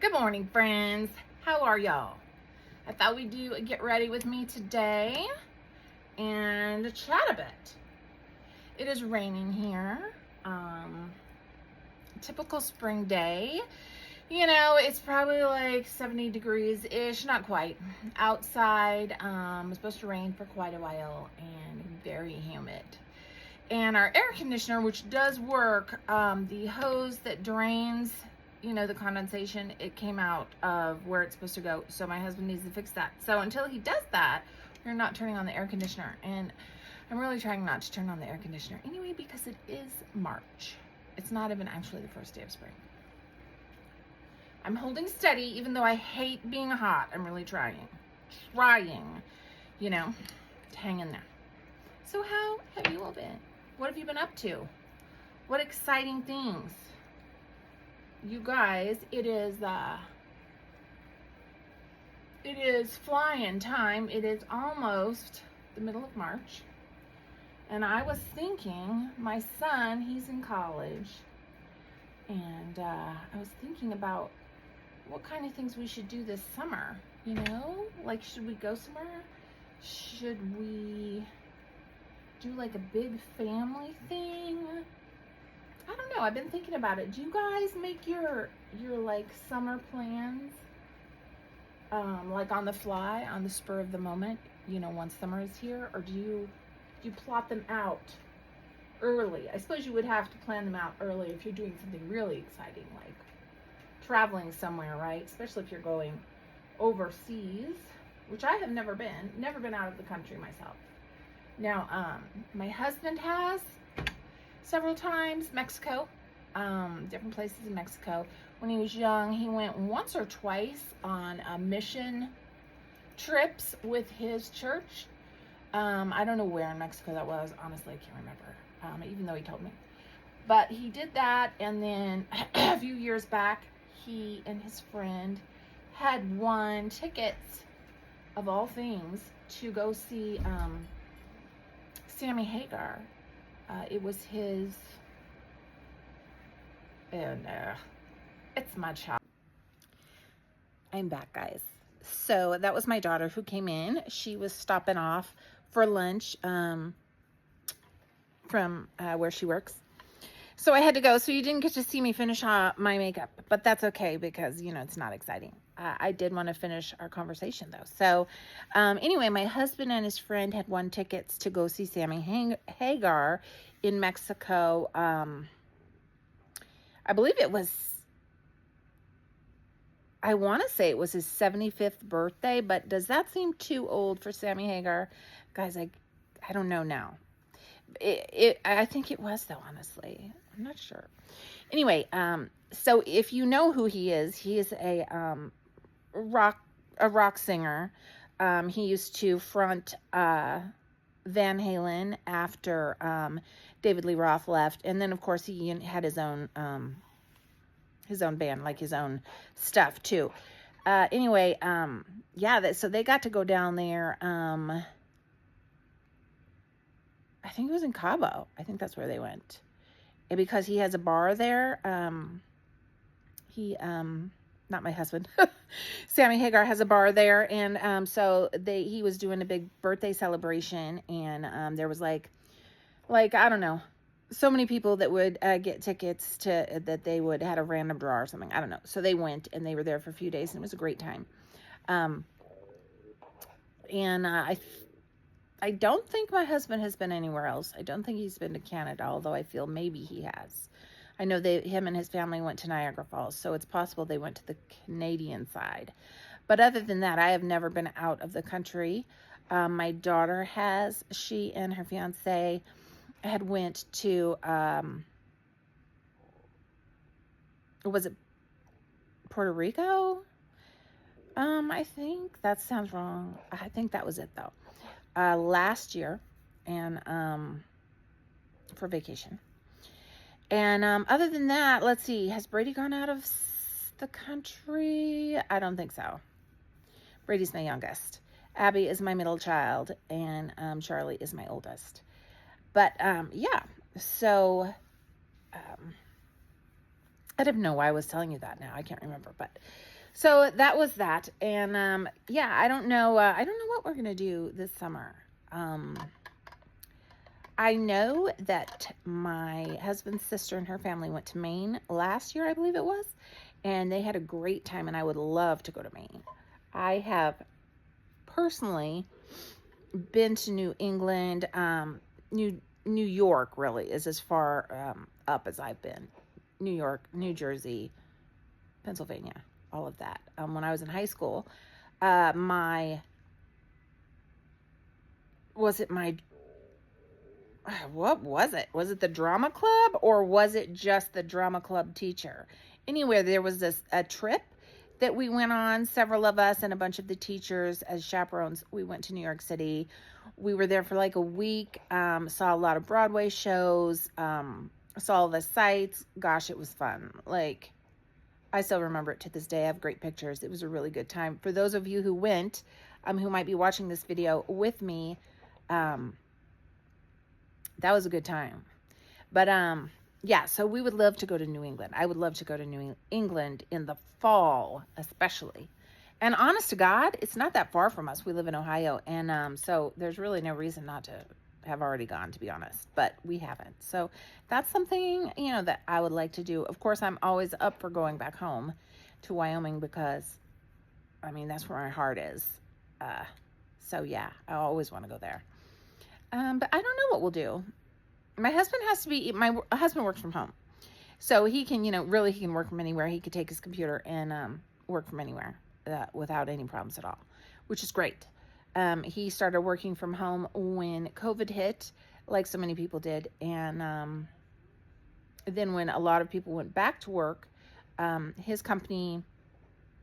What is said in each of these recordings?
Good morning, friends. How are y'all? I thought we'd do a get ready with me today and chat a bit. It is raining here. Typical spring day. You know, it's probably like 70 degrees-ish, not quite. Outside, it's supposed to rain for quite a while and very humid. And our air conditioner, which does work, the hose that drains, you know, the condensation, it came out of where it's supposed to go. So my husband needs to fix that. So until he does that, we're not turning on the air conditioner. And I'm really trying not to turn on the air conditioner anyway, because it is March. It's not even actually the first day of spring. I'm holding steady, even though I hate being hot. I'm really trying, you know, to hang in there. So how have you all been? What have you been up to? What exciting things? You guys, it is flying time. It is almost the middle of March. And I was thinking, my son, he's in college. And I was thinking about what kind of things we should do this summer. You know, like, should we go somewhere? Should we do like a big family thing? I don't know. I've been thinking about it. Do you guys make your like summer plans like on the fly, on the spur of the moment, you know, once summer is here? Or do you plot them out early? I suppose you would have to plan them out early if you're doing something really exciting, like traveling somewhere, right? Especially if you're going overseas, which I have never been out of the country myself. Now, my husband has several times. Mexico, different places in Mexico. When he was young, he went once or twice on mission trips with his church. I don't know where in Mexico that was. Honestly, I can't remember, even though he told me. But he did that, and then a few years back, he and his friend had won tickets, of all things, to go see Sammy Hagar. It was his, and it's my child. I'm back, guys. So that was my daughter who came in. She was stopping off for lunch from where she works. So I had to go. So you didn't get to see me finish my makeup, but that's okay because, you know, it's not exciting. I did want to finish our conversation though. So anyway, my husband and his friend had won tickets to go see Sammy Hagar in Mexico. I believe it was, I want to say it was his 75th birthday, but does that seem too old for Sammy Hagar? Guys, I don't know now. I think it was though, honestly. I'm not sure. Anyway, so if you know who he is a rock singer. He used to front Van Halen after David Lee Roth left, and then of course he had his own band, like his own stuff too. Anyway, yeah, so they got to go down there. I think it was in Cabo. I think that's where they went. And because he has a bar there, not my husband, Sammy Hagar has a bar there, and so he was doing a big birthday celebration, and there was like I don't know, so many people that would get tickets to that they would had a random draw or something. I don't know. So they went and they were there for a few days, and it was a great time. And I don't think my husband has been anywhere else. I don't think he's been to Canada, although I feel maybe he has. I know him and his family went to Niagara Falls, so it's possible they went to the Canadian side. But other than that, I have never been out of the country. My daughter has. She and her fiance had went to, was it Puerto Rico? I think that sounds wrong. I think that was it though. Last year, and for vacation. And other than that, let's see, has Brady gone out of the country? I don't think so. Brady's my youngest. Abby is my middle child, and Charlie is my oldest. But yeah, so I don't know why I was telling you that now. I can't remember, but so that was that. And yeah, I don't know. I don't know what we're gonna do this summer. I know that my husband's sister and her family went to Maine last year, I believe it was, and they had a great time, and I would love to go to Maine. I have personally been to New England. New York really is as far up as I've been. New York, New Jersey, Pennsylvania, all of that. When I was in high school, what was it? Was it the drama club, or was it just the drama club teacher? Anyway, there was a trip that we went on, several of us and a bunch of the teachers as chaperones. We went to New York City. We were there for like a week, saw a lot of Broadway shows, saw the sights. Gosh, it was fun. Like, I still remember it to this day. I have great pictures. It was a really good time. For those of you who went, who might be watching this video with me, that was a good time. But yeah, so we would love to go to New England. I would love to go to New England in the fall, especially. And honest to God, it's not that far from us. We live in Ohio, and so there's really no reason not to have already gone, to be honest, but we haven't. So that's something, that I would like to do. Of course, I'm always up for going back home to Wyoming because, that's where my heart is. So yeah, I always want to go there. But I don't know what we'll do. My husband works from home. So he can, really he can work from anywhere. He could take his computer and work from anywhere without any problems at all, which is great. He started working from home when COVID hit, like so many people did. And then when a lot of people went back to work, his company,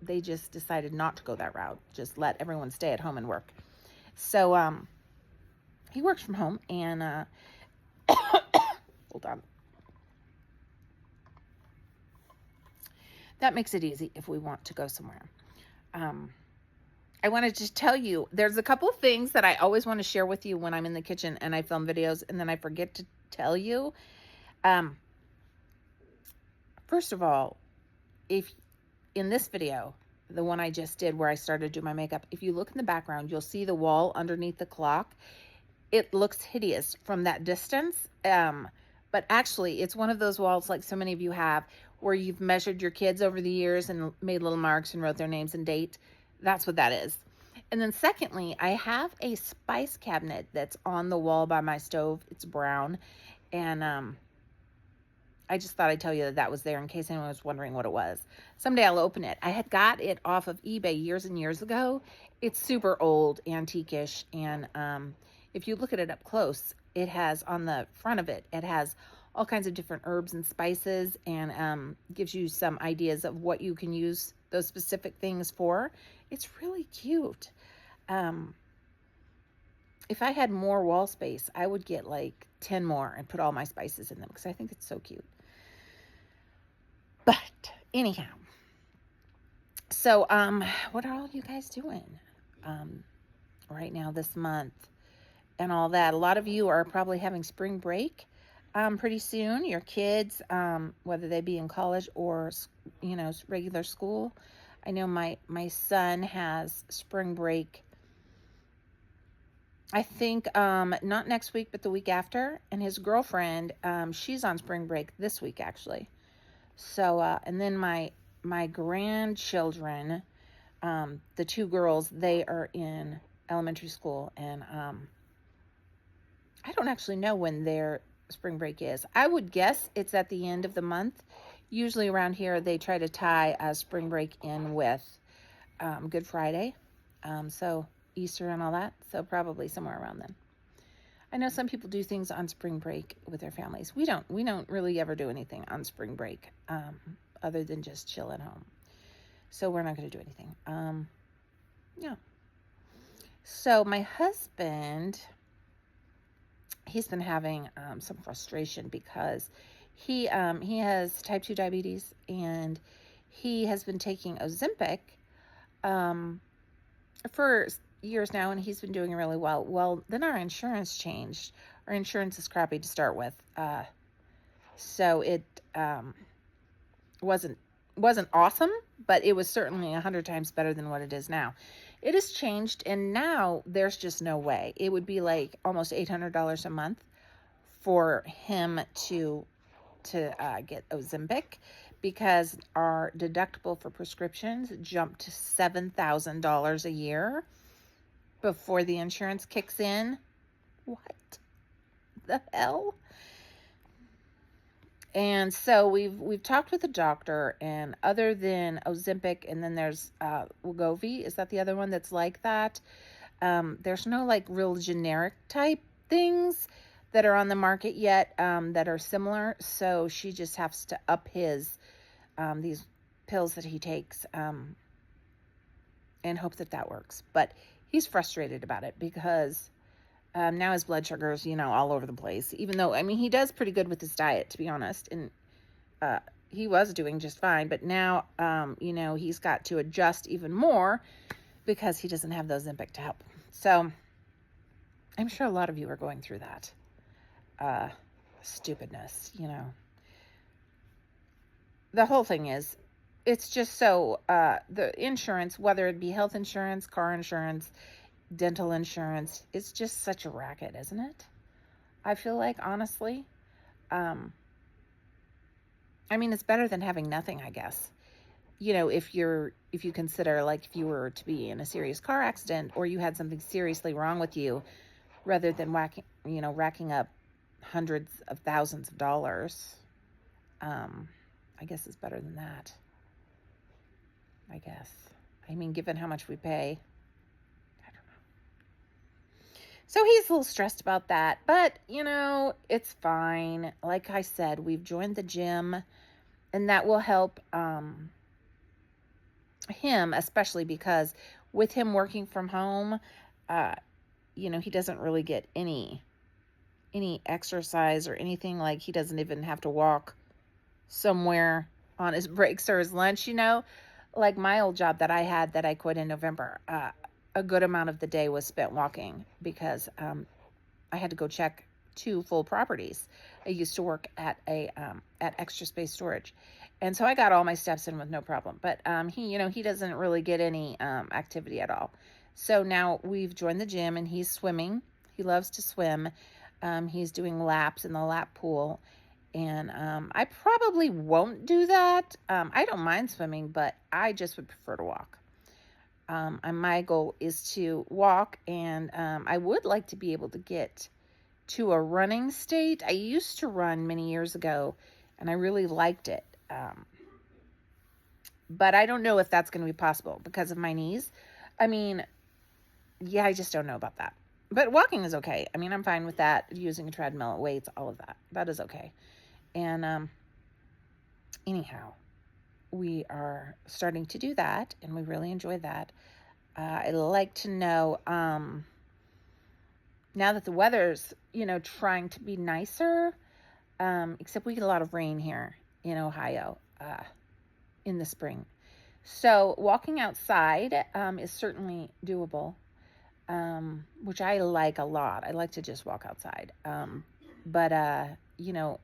they just decided not to go that route. Just let everyone stay at home and work. So he works from home, and hold on. That makes it easy if we want to go somewhere. I wanted to tell you, there's a couple of things that I always want to share with you when I'm in the kitchen and I film videos, and then I forget to tell you. First of all, if in this video, the one I just did where I started to do my makeup, if you look in the background, you'll see the wall underneath the clock. It looks hideous from that distance, but actually it's one of those walls like so many of you have where you've measured your kids over the years and made little marks and wrote their names and date. That's what that is. And then secondly, I have a spice cabinet that's on the wall by my stove. It's brown, and I just thought I'd tell you that was there in case anyone was wondering what it was. Someday I'll open it. I had got it off of eBay years and years ago. It's super old, antique-ish, and if you look at it up close, it has on the front of it, it has all kinds of different herbs and spices, and gives you some ideas of what you can use those specific things for. It's really cute. If I had more wall space, I would get like 10 more and put all my spices in them because I think it's so cute. But anyhow, so what are all you guys doing right now this month and all that? A lot of you are probably having spring break pretty soon. Your kids, whether they be in college or regular school. I know my son has spring break, I think not next week but the week after, and his girlfriend, she's on spring break this week actually. So and then my grandchildren, the two girls, they are in elementary school, and I don't actually know when their spring break is. I would guess it's at the end of the month. Usually around here they try to tie a spring break in with Good Friday, so Easter and all that, so probably somewhere around then. I know some people do things on spring break with their families. We don't really ever do anything on spring break other than just chill at home. So we're not going to do anything. Yeah. So my husband, he's been having some frustration because he has type 2 diabetes, and he has been taking Ozempic for years now, and he's been doing really well. Well, then our insurance changed. Our insurance is crappy to start with. So it wasn't awesome, but it was certainly 100 times better than what it is now. It has changed, and now there's just no way. It would be like almost $800 a month for him to get Ozempic, because our deductible for prescriptions jumped to $7,000 a year before the insurance kicks in. What the hell? And so we've talked with the doctor, and other than Ozempic, and then there's Wegovy, is that the other one that's like that? There's no like real generic type things that are on the market yet that are similar. So she just has to up his these pills that he takes and hope that works. But he's frustrated about it because now his blood sugar's, all over the place. Even though, I mean, he does pretty good with his diet, to be honest. And he was doing just fine. But now, he's got to adjust even more because he doesn't have the Ozempic to help. So I'm sure a lot of you are going through that stupidness, The whole thing is, it's just so, the insurance, whether it be health insurance, car insurance, dental insurance, it's just such a racket, isn't it? I feel like, honestly, I mean, it's better than having nothing, I guess. If you consider, like, if you were to be in a serious car accident or you had something seriously wrong with you, rather than racking up hundreds of thousands of dollars, I guess it's better than that. I guess. I mean, given how much we pay, I don't know. So he's a little stressed about that, but, it's fine. Like I said, we've joined the gym, and that will help him, especially because with him working from home, he doesn't really get any exercise or anything. Like, he doesn't even have to walk somewhere on his breaks or his lunch, Like my old job that I had that I quit in November, a good amount of the day was spent walking because I had to go check 2 full properties. I used to work at at Extra Space Storage, and so I got all my steps in with no problem. But he doesn't really get any activity at all. So now we've joined the gym, and he's swimming. He loves to swim. He's doing laps in the lap pool. And I probably won't do that. I don't mind swimming, but I just would prefer to walk. And my goal is to walk, and I would like to be able to get to a running state. I used to run many years ago, and I really liked it. But I don't know if that's going to be possible because of my knees. I mean, yeah, I just don't know about that. But walking is okay. I mean, I'm fine with that. Using a treadmill, weights, all of that. That is okay. And anyhow, we are starting to do that, and we really enjoy that. I'd like to know, now that the weather's, trying to be nicer, except we get a lot of rain here in Ohio in the spring. So walking outside is certainly doable, which I like a lot. I like to just walk outside. But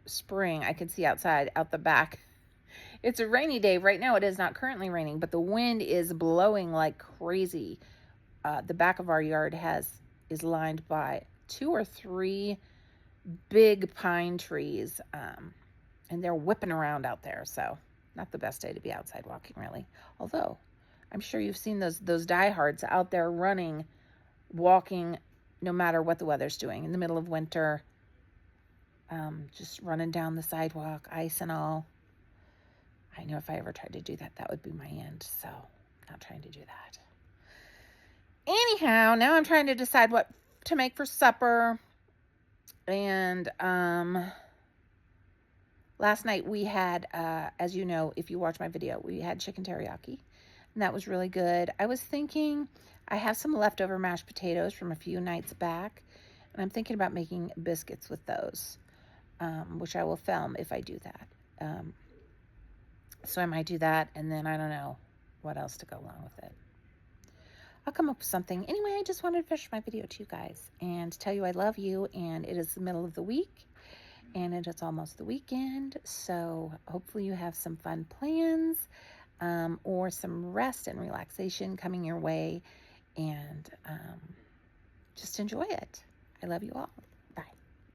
spring, I can see outside, out the back. It's a rainy day. Right now it is not currently raining, but the wind is blowing like crazy. The back of our yard is lined by 2 or 3 big pine trees, and they're whipping around out there. So not the best day to be outside walking, really. Although I'm sure you've seen those diehards out there running, walking, no matter what the weather's doing in the middle of winter. Just running down the sidewalk, ice and all. I know if I ever tried to do that, that would be my end. So, not trying to do that. Anyhow, now I'm trying to decide what to make for supper. And last night we had, as you know, if you watch my video, we had chicken teriyaki. And that was really good. I was thinking, I have some leftover mashed potatoes from a few nights back. And I'm thinking about making biscuits with those. Which I will film if I do that. So I might do that, and then I don't know what else to go along with it. I'll come up with something. Anyway, I just wanted to finish my video to you guys and tell you I love you, and it is the middle of the week, and it is almost the weekend, so hopefully you have some fun plans or some rest and relaxation coming your way, and just enjoy it. I love you all.